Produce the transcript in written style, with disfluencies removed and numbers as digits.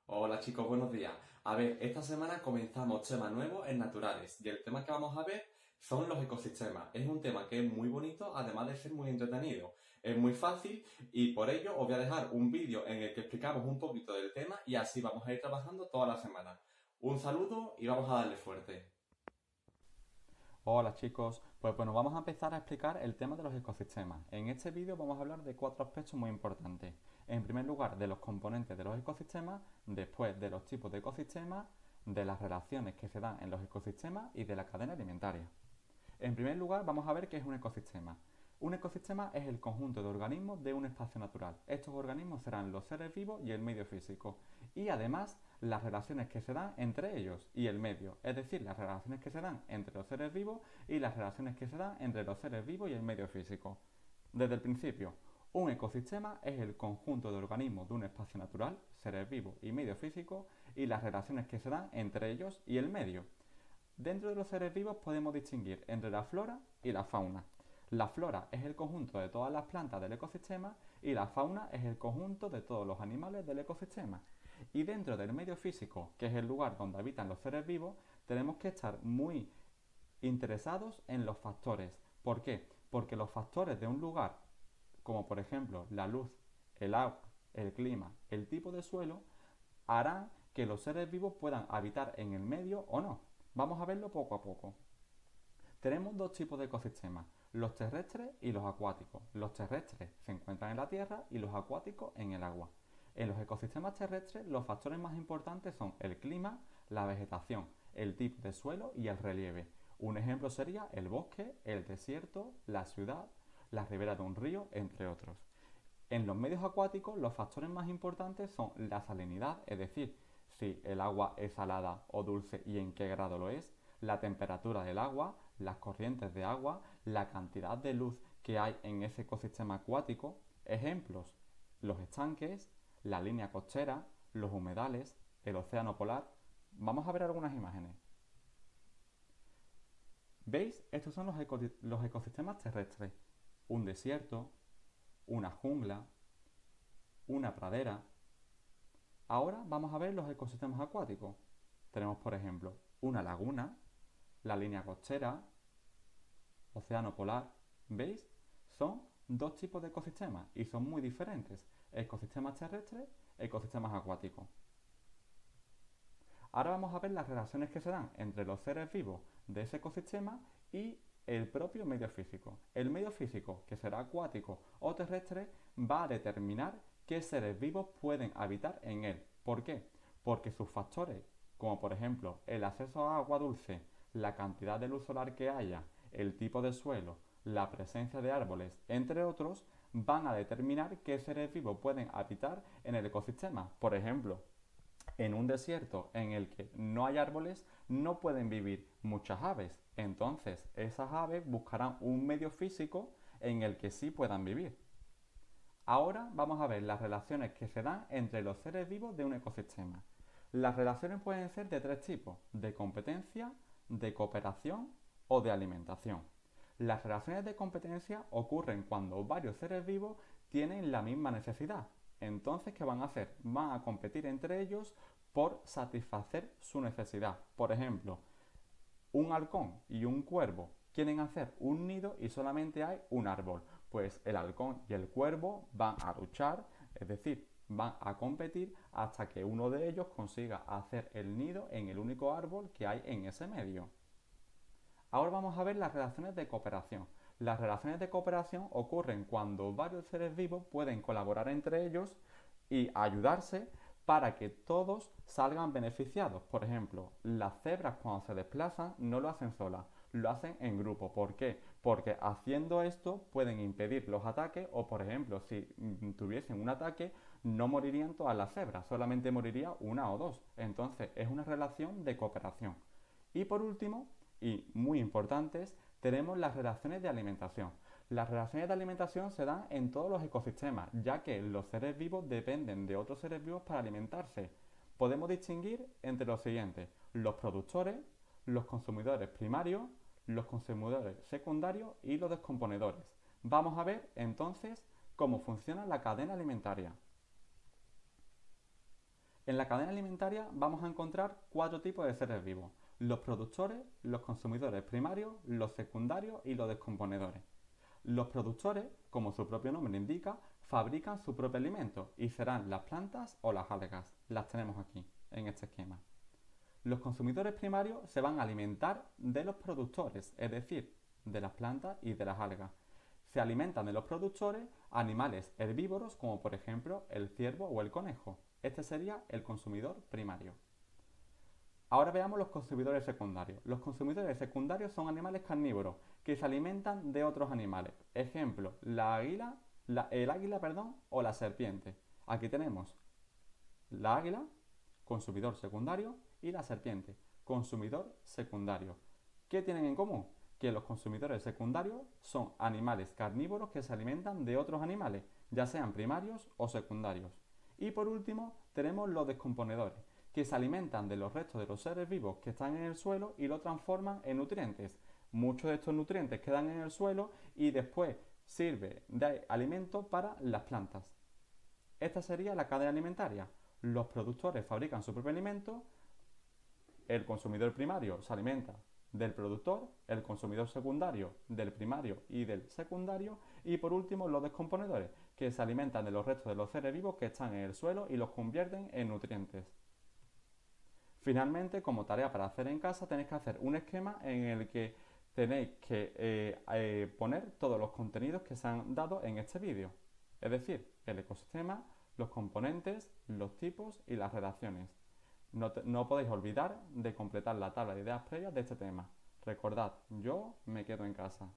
Hola chicos, buenos días. A ver, esta semana comenzamos tema nuevo en naturales y el tema que vamos a ver son los ecosistemas. Es un tema que es muy bonito, además de ser muy entretenido. Es muy fácil y por ello os voy a dejar un vídeo en el que explicamos un poquito del tema y así vamos a ir trabajando toda la semana. Un saludo y vamos a darle fuerte. Hola chicos, pues bueno, vamos a empezar a explicar el tema de los ecosistemas. En este vídeo vamos a hablar de cuatro aspectos muy importantes. En primer lugar, de los componentes de los ecosistemas, después de los tipos de ecosistemas, de las relaciones que se dan en los ecosistemas y de la cadena alimentaria. En primer lugar, vamos a ver qué es un ecosistema. Un ecosistema es el conjunto de organismos de un espacio natural. Estos organismos serán los seres vivos y el medio físico. Y además, las relaciones que se dan entre ellos y el medio. Es decir, las relaciones que se dan entre los seres vivos y las relaciones que se dan entre los seres vivos y el medio físico. Desde el principio, un ecosistema es el conjunto de organismos de un espacio natural, seres vivos y medio físico, y las relaciones que se dan entre ellos y el medio. Dentro de los seres vivos podemos distinguir entre la flora y la fauna. La flora es el conjunto de todas las plantas del ecosistema y la fauna es el conjunto de todos los animales del ecosistema. Y dentro del medio físico, que es el lugar donde habitan los seres vivos, tenemos que estar muy interesados en los factores. ¿Por qué? Porque los factores de un lugar, como por ejemplo la luz, el agua, el clima, el tipo de suelo, harán que los seres vivos puedan habitar en el medio o no. Vamos a verlo poco a poco. Tenemos dos tipos de ecosistemas, los terrestres y los acuáticos. Los terrestres se encuentran en la tierra y los acuáticos en el agua. En los ecosistemas terrestres los factores más importantes son el clima, la vegetación, el tipo de suelo y el relieve. Un ejemplo sería el bosque, el desierto, la ciudad, la ribera de un río, entre otros. En los medios acuáticos los factores más importantes son la salinidad, es decir, si el agua es salada o dulce y en qué grado lo es, la temperatura del agua, las corrientes de agua, la cantidad de luz que hay en ese ecosistema acuático. Ejemplos, los estanques, la línea costera, los humedales, el océano polar. Vamos a ver algunas imágenes. ¿Veis? Estos son los ecosistemas terrestres. Un desierto, una jungla, una pradera. Ahora vamos a ver los ecosistemas acuáticos. Tenemos, por ejemplo, una laguna, la línea costera, océano polar. ¿Veis? Son dos tipos de ecosistemas y son muy diferentes. Ecosistemas terrestres, ecosistemas acuáticos. Ahora vamos a ver las relaciones que se dan entre los seres vivos de ese ecosistema y el propio medio físico. El medio físico, que será acuático o terrestre, va a determinar qué seres vivos pueden habitar en él. ¿Por qué? Porque sus factores, como por ejemplo el acceso a agua dulce, la cantidad de luz solar que haya, el tipo de suelo, la presencia de árboles, entre otros, van a determinar qué seres vivos pueden habitar en el ecosistema. Por ejemplo, en un desierto en el que no hay árboles, no pueden vivir muchas aves. Entonces, esas aves buscarán un medio físico en el que sí puedan vivir. Ahora vamos a ver las relaciones que se dan entre los seres vivos de un ecosistema. Las relaciones pueden ser de tres tipos, de competencia, de cooperación o de alimentación. Las relaciones de competencia ocurren cuando varios seres vivos tienen la misma necesidad. Entonces, ¿qué van a hacer? Van a competir entre ellos por satisfacer su necesidad. Por ejemplo, un halcón y un cuervo quieren hacer un nido y solamente hay un árbol. Pues el halcón y el cuervo van a luchar, es decir, van a competir hasta que uno de ellos consiga hacer el nido en el único árbol que hay en ese medio. Ahora vamos a ver las relaciones de cooperación. Las relaciones de cooperación ocurren cuando varios seres vivos pueden colaborar entre ellos y ayudarse para que todos salgan beneficiados. Por ejemplo, las cebras cuando se desplazan no lo hacen solas, lo hacen en grupo. ¿Por qué? Porque haciendo esto pueden impedir los ataques o, por ejemplo, si tuviesen un ataque, no morirían todas las cebras, solamente moriría una o dos. Entonces es una relación de cooperación. Y por último, y muy importantes, tenemos las relaciones de alimentación. Las relaciones de alimentación se dan en todos los ecosistemas, ya que los seres vivos dependen de otros seres vivos para alimentarse. Podemos distinguir entre los siguientes: los productores, los consumidores primarios, los consumidores secundarios y los descomponedores. Vamos a ver entonces cómo funciona la cadena alimentaria. En la cadena alimentaria vamos a encontrar 4 tipos de seres vivos: los productores, los consumidores primarios, los secundarios y los descomponedores. Los productores, como su propio nombre indica, fabrican su propio alimento y serán las plantas o las algas. Las tenemos aquí, en este esquema. Los consumidores primarios se van a alimentar de los productores, es decir, de las plantas y de las algas. Se alimentan de los productores animales herbívoros como por ejemplo el ciervo o el conejo. Este sería el consumidor primario. Ahora veamos los consumidores secundarios. Los consumidores secundarios son animales carnívoros que se alimentan de otros animales. Ejemplo, el águila, o la serpiente. Aquí tenemos la águila, consumidor secundario, y la serpiente, consumidor secundario. ¿Qué tienen en común? Que los consumidores secundarios son animales carnívoros que se alimentan de otros animales, ya sean primarios o secundarios. Y por último, tenemos los descomponedores, que se alimentan de los restos de los seres vivos que están en el suelo y lo transforman en nutrientes. Muchos de estos nutrientes quedan en el suelo y después sirve de alimento para las plantas. Esta sería la cadena alimentaria. Los productores fabrican su propio alimento, el consumidor primario se alimenta del productor, el consumidor secundario del primario y del secundario, y por último los descomponedores, que se alimentan de los restos de los seres vivos que están en el suelo y los convierten en nutrientes. Finalmente, como tarea para hacer en casa, tenéis que hacer un esquema en el que tenéis que poner todos los contenidos que se han dado en este vídeo, es decir, el ecosistema, los componentes, los tipos y las relaciones. No podéis olvidar de completar la tabla de ideas previas de este tema. Recordad, yo me quedo en casa.